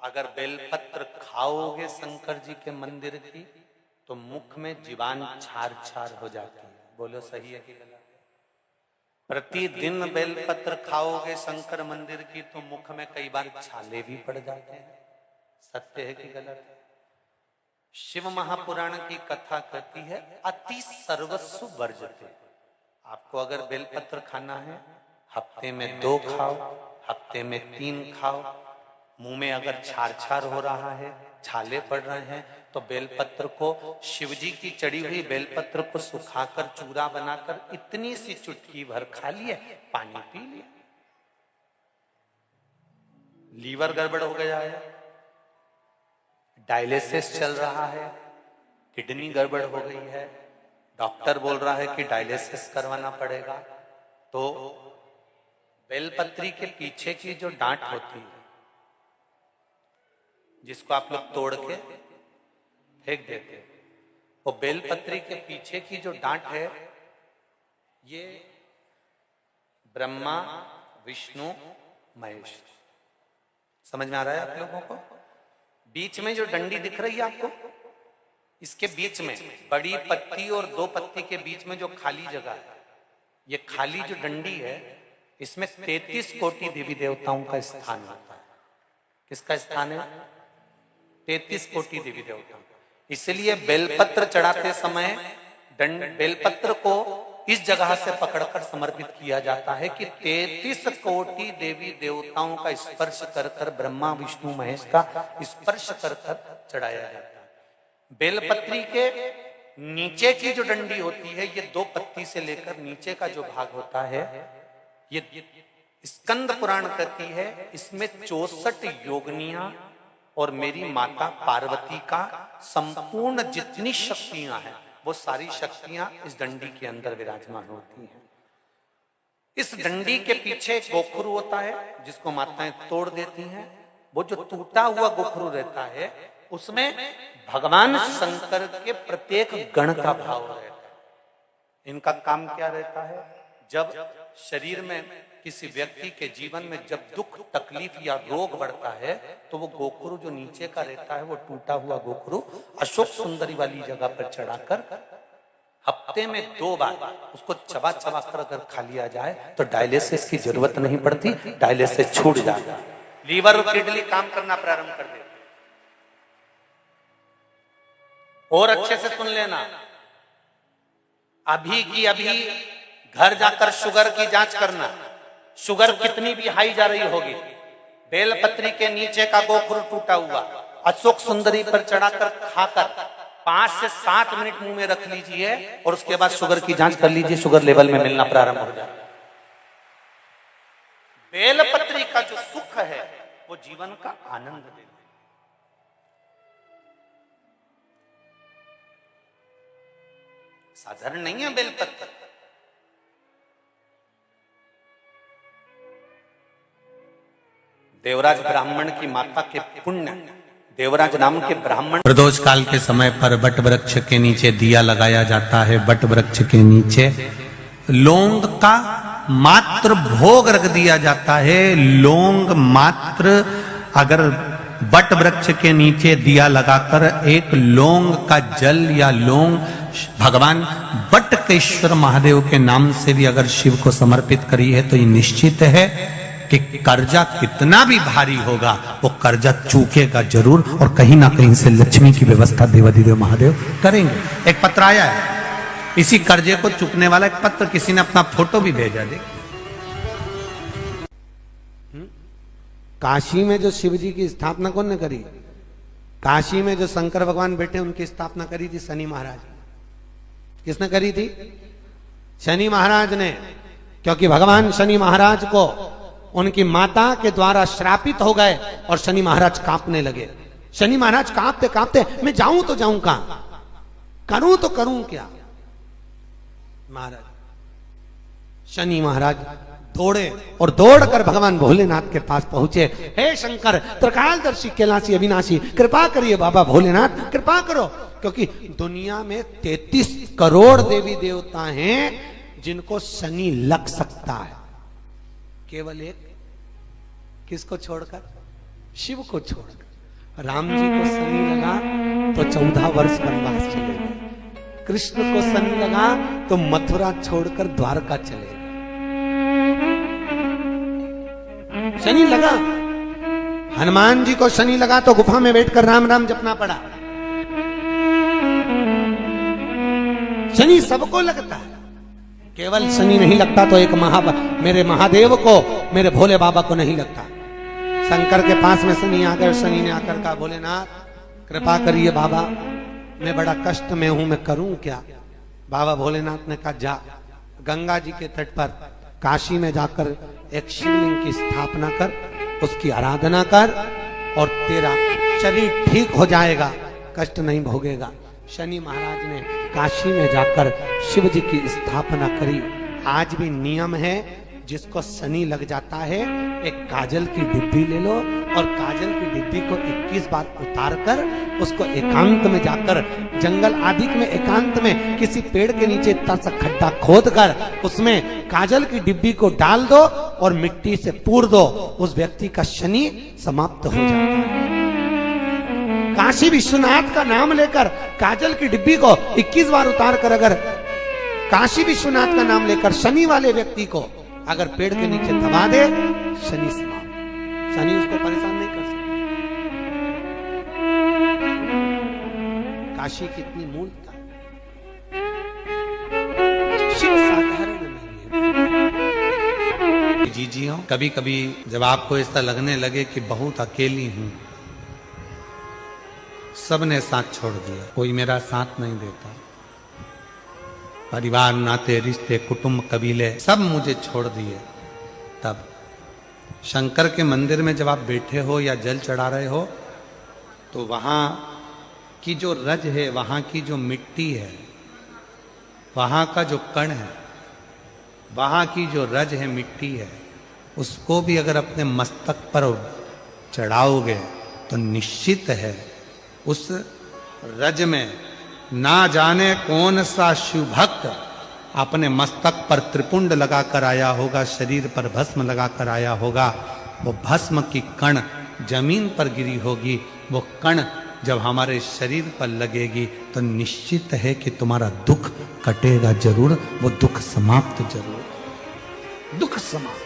अगर बेलपत्र खाओगे शंकर जी के मंदिर की तो मुख में जीवान छार छार हो जाती है। बोलो सही है कि गलत? प्रतिदिन बेलपत्र खाओगे शंकर मंदिर की तो मुख में कई बार छाले भी पड़ जाते हैं। सत्य है कि गलत है? शिव महापुराण की कथा कहती है अति सर्वस्व वर्जते। आपको अगर बेलपत्र खाना है हफ्ते में 2 खाओ, हफ्ते में 3 खाओ। मुंह में अगर छार छार हो रहा है, छाले पड़ रहे हैं, तो बेलपत्र को, शिवजी की चढ़ी हुई बेलपत्र को सुखाकर चूरा बनाकर इतनी सी चुटकी भर खा लिए, पानी पी लिया। लीवर गड़बड़ हो गया है, डायलिसिस चल रहा है, किडनी गड़बड़ हो गई है, डॉक्टर बोल रहा है कि डायलिसिस करवाना पड़ेगा, तो बेलपत्री के पीछे की जो डांट होती है जिसको आप लोग तोड़ के फेंक देते, वो बेलपत्री के पीछे की जो डांट है ये ब्रह्मा विष्णु महेश। समझ में आ रहा है आप लोगों को? बीच में जो डंडी दिख रही है आपको, इसके बीच में बड़ी पत्ती और 2 पत्ती के बीच में जो खाली जगह है, ये खाली जो डंडी है, इसमें 33 कोटि देवी देवताओं का स्थान होता है। किसका स्थान है? 33 कोटि देवी देवता। इसलिए बेलपत्र चढ़ाते समय बेलपत्र को इस जगह से पकड़कर समर्पित किया जाता है कि 33 कोटि देवी देवताओं का स्पर्श कर कर, ब्रह्मा विष्णु महेश का स्पर्श कर कर चढ़ाया जाता है। बेलपत्री के नीचे की जो डंडी होती है, ये 2 पत्ती से लेकर नीचे का जो भाग होता है, ये स्कंद पुराण कहती है इसमें 64 योगनियां और मेरी माता पार्वती का संपूर्ण जितनी शक्तियां हैं वो सारी शक्तियां इस डंडी के अंदर विराजमान होती हैं। इस डंडी के पीछे गोखरू होता है जिसको माताएं तोड़ देती हैं। वो जो टूटा हुआ गोखरू रहता है उसमें भगवान शंकर के प्रत्येक गण का भाव रहता है। इनका काम क्या रहता है? जब शरीर में किसी व्यक्ति के जीवन में जब दुख तकलीफ या रोग बढ़ता है तो वो गोखरू जो नीचे का रहता है, वो टूटा हुआ गोखरू अशोक सुंदरी वाली जगह पर चढ़ाकर हफ्ते में 2 बार उसको चबा चबा कर अगर खा लिया जाए तो डायलिसिस की जरूरत नहीं पड़ती, डायलिसिस छूट जाता है, लीवर और किडनी काम करना प्रारंभ कर देते। और अच्छे से सुन लेना, अभी की अभी घर जाकर शुगर की जांच करना। शुगर कितनी भी हाई जा रही होगी, बेलपत्री के नीचे का गोखरू टूटा हुआ अशोक सुंदरी पर चढ़ाकर खाकर 5 से 7 मिनट मुंह में रख लीजिए और उसके बाद शुगर की जांच कर लीजिए, शुगर लेवल में मिलना प्रारंभ हो जाए। बेलपत्री का जो सुख है वो जीवन का आनंद देता है। साधारण नहीं है बेलपत्र। देवराज ब्राह्मण की माता के पुण्य, देवराज नाम के ब्राह्मण, प्रदोष काल के समय पर वट वृक्ष के नीचे दिया लगाया जाता है। वट वृक्ष के नीचे लौंग का मात्र भोग रख दिया जाता है। लौंग मात्र, अगर वट वृक्ष के नीचे दिया लगाकर एक लौंग का जल या लौंग भगवान वटकेश्वर महादेव के नाम से भी अगर शिव को समर्पित करी है तो ये निश्चित है कि कर्जा कितना भी भारी होगा वो कर्जा चूकेगा जरूर, और कहीं ना कहीं से लक्ष्मी की व्यवस्था देवाधिदेव महादेव करेंगे। एक पत्र आया है, इसी कर्जे को चूकने वाला एक पत्र, किसी ने अपना फोटो भी भेजा। दे काशी में जो शिव जी की स्थापना कौन ने करी? काशी में जो शंकर भगवान बैठे उनकी स्थापना करी थी शनि महाराज। किसने करी थी? शनि महाराज ने। क्योंकि भगवान शनि महाराज को उनकी माता के द्वारा श्रापित हो गए और शनि महाराज कांपने लगे। शनि महाराज कांपते कांपते, मैं जाऊं तो जाऊं कहां, करूं तो करूं क्या? महाराज शनि महाराज दौड़े और दौड़कर भगवान भोलेनाथ के पास पहुंचे। हे शंकर, त्रिकालदर्शी, कैलाशी, अविनाशी, कृपा करिए बाबा भोलेनाथ, कृपा करो। क्योंकि दुनिया में 33 करोड़ देवी देवता हैं जिनको शनि लग सकता है, केवल एक, किसको छोड़कर? शिव को छोड़कर। राम जी को शनि लगा तो 14 वर्ष वनवास चले गए। कृष्ण को शनि लगा तो मथुरा छोड़कर द्वारका चले गए। शनि लगा, हनुमान जी को शनि लगा तो गुफा में बैठकर राम राम जपना पड़ा। शनि सबको लगता है, केवल शनि नहीं लगता तो एक मेरे महादेव को, मेरे भोले बाबा को नहीं लगता। शंकर के पास में शनि आ गए, शनि ने आकर कहा भोलेनाथ कृपा करिए बाबा, मैं बड़ा कष्ट में हूं, मैं करूं क्या? बाबा भोलेनाथ ने कहा जा गंगा जी के तट पर काशी में जाकर एक शिवलिंग की स्थापना कर, उसकी आराधना कर और तेरा शरीर ठीक हो जाएगा, कष्ट नहीं भोगेगा। शनि महाराज ने काशी में जाकर शिव जी की स्थापना करी। आज भी नियम है, जिसको शनि लग जाता है एक काजल की डिब्बी ले लो और काजल की डिब्बी को 21 बार उतार कर उसको एकांत में जाकर, जंगल आदि में एकांत में किसी पेड़ के नीचे इतना सा खड्डा खोद कर उसमें काजल की डिब्बी को डाल दो और मिट्टी से पूर दो, उस व्यक्ति का शनि समाप्त हो जाता है। काशी विश्वनाथ का नाम लेकर काजल की डिब्बी को 21 बार उतार कर अगर काशी विश्वनाथ का नाम लेकर शनि वाले व्यक्ति को अगर पेड़ के नीचे दबा दे, शनि समाप्त, शनि उसको परेशान नहीं कर सकता। काशी कितनी मूलता, शिव साधारण नहीं है। जी हो, कभी कभी जब आपको ऐसा लगने लगे कि बहुत अकेली हूं, सबने साथ छोड़ दिया, कोई मेरा साथ नहीं देता, परिवार नाते रिश्ते कुटुंब कबीले सब मुझे छोड़ दिए, तब शंकर के मंदिर में जब आप बैठे हो या जल चढ़ा रहे हो तो वहां की जो रज है, वहां की जो मिट्टी है, वहां का जो कण है, वहां की जो रज है, मिट्टी है, उसको भी अगर अपने मस्तक पर चढ़ाओगे तो निश्चित है उस रज में ना जाने कौन सा शिव भक्त अपने मस्तक पर त्रिपुंड लगाकर आया होगा, शरीर पर भस्म लगाकर आया होगा। वो भस्म की कण जमीन पर गिरी होगी, वो कण जब हमारे शरीर पर लगेगी तो निश्चित है कि तुम्हारा दुख कटेगा जरूर, वो दुख समाप्त जरूर, दुख समाप्त।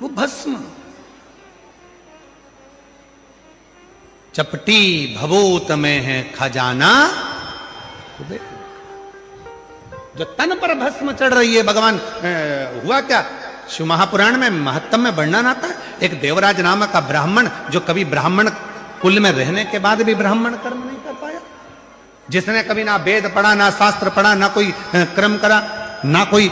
वो भस्म चपटी भभूत में है खजाना, जो तन पर भस्म चढ़ रही है। भगवान हुआ क्या, शिव महापुराण में महत्तम में वर्णन आता है, एक देवराज नामक का ब्राह्मण जो कभी ब्राह्मण कुल में रहने के बाद भी ब्राह्मण कर्म नहीं कर पाया, जिसने कभी ना वेद पढ़ा, ना शास्त्र पढ़ा, ना कोई क्रम करा, ना कोई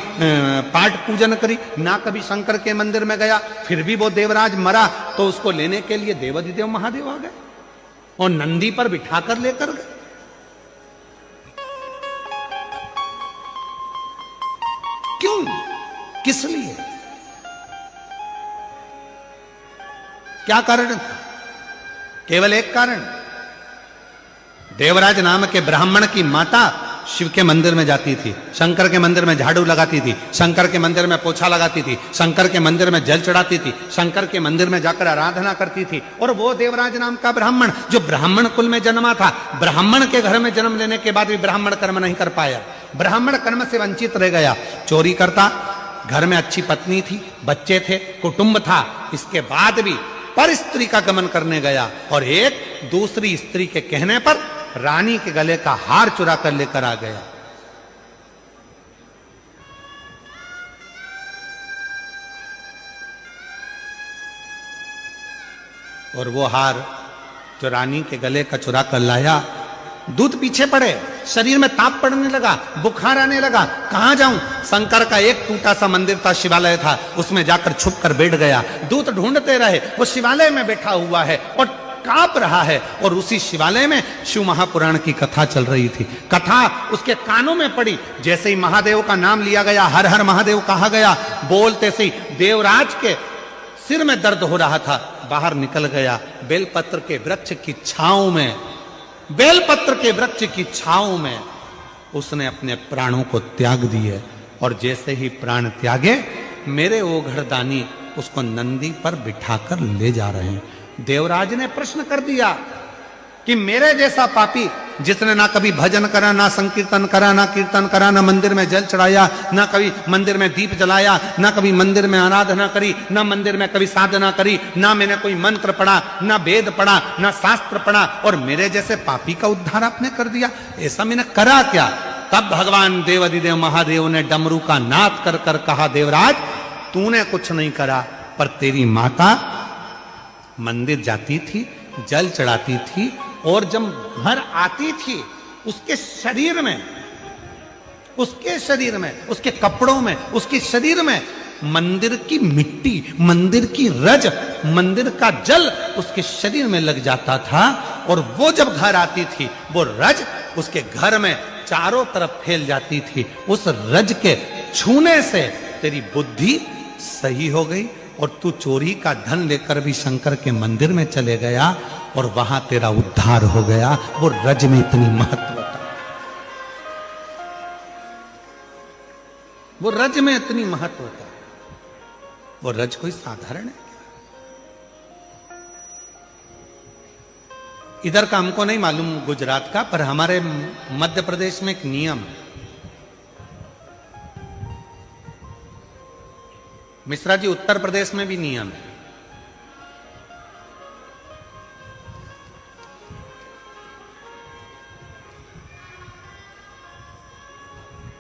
पाठ पूजन करी, ना कभी शंकर के मंदिर में गया, फिर भी वो देवराज मरा तो उसको लेने के लिए देवाधिदेव महादेव आ गए और नंदी पर बिठाकर लेकर गए। क्यों, किस लिए, क्या कारण था? केवल एक कारण, देवराज नाम के ब्राह्मण की माता शिव के मंदिर में जाती थी, शंकर के मंदिर में झाड़ू लगाती थी, शंकर के मंदिर में पोछा लगाती थी, शंकर के मंदिर में जल चढ़ाती थी, शंकर के मंदिर में जाकर आराधना करती थी। और वो देवराज नाम का ब्राह्मण जो ब्राह्मण कुल में जन्मा था, ब्राह्मण के घर में जन्म लेने के बाद भी ब्राह्मण कर्म नहीं कर पाया, ब्राह्मण कर्म से वंचित रह गया, चोरी करता, घर में अच्छी पत्नी थी, बच्चे थे, कुटुंब था, इसके बाद भी पर स्त्री का गमन करने गया और एक दूसरी स्त्री के कहने पर रानी के गले का हार चुरा कर लेकर आ गया। और वो हार जो रानी के गले का चुरा कर लाया, दूध पीछे पड़े, शरीर में ताप पड़ने लगा, बुखार आने लगा, कहां जाऊं? शंकर का एक टूटा सा मंदिर था, शिवालय था, उसमें जाकर छुप कर बैठ गया। दूत ढूंढते रहे, वो शिवालय में बैठा हुआ है और कांप रहा है और उसी शिवालय में शिव महापुराण की कथा चल रही थी। कथा उसके कानों में पड़ी, जैसे ही महादेव का नाम लिया गया, हर हर महादेव कहा गया, बोलते से देवराज के सिर में दर्द हो रहा था, बाहर निकल गया, बेलपत्र के वृक्ष की छांव में, बेलपत्र के वृक्ष की छांव में उसने अपने प्राणों को त्याग दिए। और जैसे ही प्राण त्यागे, मेरे वो घरदानी उसको नंदी पर बिठाकर ले जा रहे हैं। देवराज ने प्रश्न कर दिया कि मेरे जैसा पापी जिसने ना कभी भजन करा, ना संकीर्तन करा, ना कीर्तन करा, ना मंदिर में जल चढ़ाया, ना कभी मंदिर में दीप जलाया, ना कभी मंदिर में आराधना करी, ना मंदिर में कभी साधना करी, ना मैंने कोई मंत्र पढ़ा, ना वेद पढ़ा, ना शास्त्र पढ़ा, और मेरे जैसे पापी का उद्धार आपने कर दिया। ऐसा मैंने करा क्या? तब भगवान देवाधिदेव महादेव ने डमरू का नाद कर कर कहा, देवराज तूने कुछ नहीं करा, पर तेरी माता मंदिर जाती थी, जल चढ़ाती थी, और जब घर आती थी उसके शरीर में, उसके कपड़ों में, उसके शरीर में मंदिर की मिट्टी, मंदिर की रज, मंदिर का जल उसके शरीर में लग जाता था, और वो जब घर आती थी वो रज उसके घर में चारों तरफ फैल जाती थी। उस रज के छूने से तेरी बुद्धि सही हो गई, और तू चोरी का धन लेकर भी शंकर के मंदिर में चले गया, और वहां तेरा उद्धार हो गया। वो रज में इतनी महत्वता, वो रज में इतनी महत्वता, वो रज कोई साधारण है? इधर का हमको नहीं मालूम गुजरात का, पर हमारे मध्य प्रदेश में एक नियम है। मिश्रा जी, उत्तर प्रदेश में भी नियम है।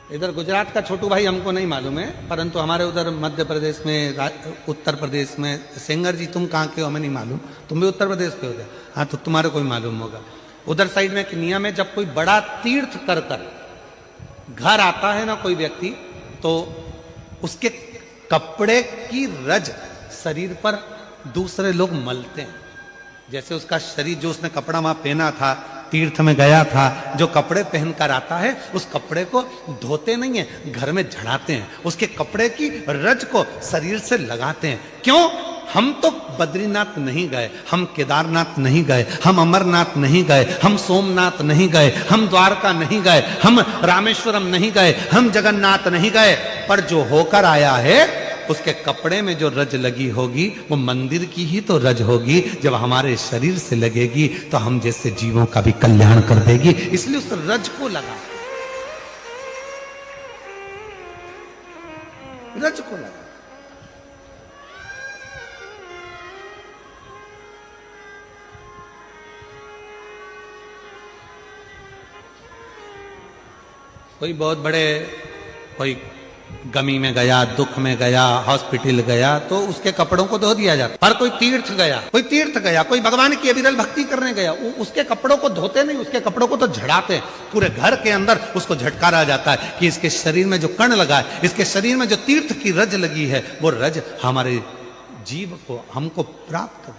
इधर गुजरात का छोटू भाई हमको नहीं मालूम है, परंतु हमारे उधर मध्य प्रदेश में, उत्तर प्रदेश में, सेंगर जी तुम कहाँ के हो हमें नहीं मालूम, तुम भी उत्तर प्रदेश के हो गए, हाँ तो तुम्हारे कोई मालूम होगा। उधर साइड में एक नियम है, जब कोई बड़ा तीर्थ कर कर घर आता है ना कोई व्यक्ति, तो उसके कपड़े की रज शरीर पर दूसरे लोग मलते हैं। जैसे उसका शरीर, जो उसने कपड़ा वहां पहना था, तीर्थ में गया था, जो कपड़े पहनकर आता है उस कपड़े को धोते नहीं है, घर में झड़ाते हैं, उसके कपड़े की रज को शरीर से लगाते हैं। क्यों? हम तो बद्रीनाथ नहीं गए, हम केदारनाथ नहीं गए, हम अमरनाथ नहीं गए, हम सोमनाथ नहीं गए, हम द्वारका नहीं गए, हम रामेश्वरम नहीं गए, हम जगन्नाथ नहीं गए, पर जो होकर आया है उसके कपड़े में जो रज लगी होगी वो मंदिर की ही तो रज होगी। जब हमारे शरीर से लगेगी तो हम जैसे जीवों का भी कल्याण कर देगी, इसलिए उस रज को लगा, रज को लगा। कोई बहुत बड़े, कोई गमी में गया, दुख में गया, हॉस्पिटल गया, तो उसके कपड़ों को धो दिया जाता। पर कोई तीर्थ गया, कोई भगवान की अविरल भक्ति करने गया, उसके कपड़ों को धोते नहीं, उसके कपड़ों को तो झड़ाते हैं। पूरे घर के अंदर उसको झटकारा जाता है कि इसके शरीर में जो कण लगा है, इसके शरीर में जो तीर्थ की रज लगी है, वो रज हमारे जीव को, हमको प्राप्त हो।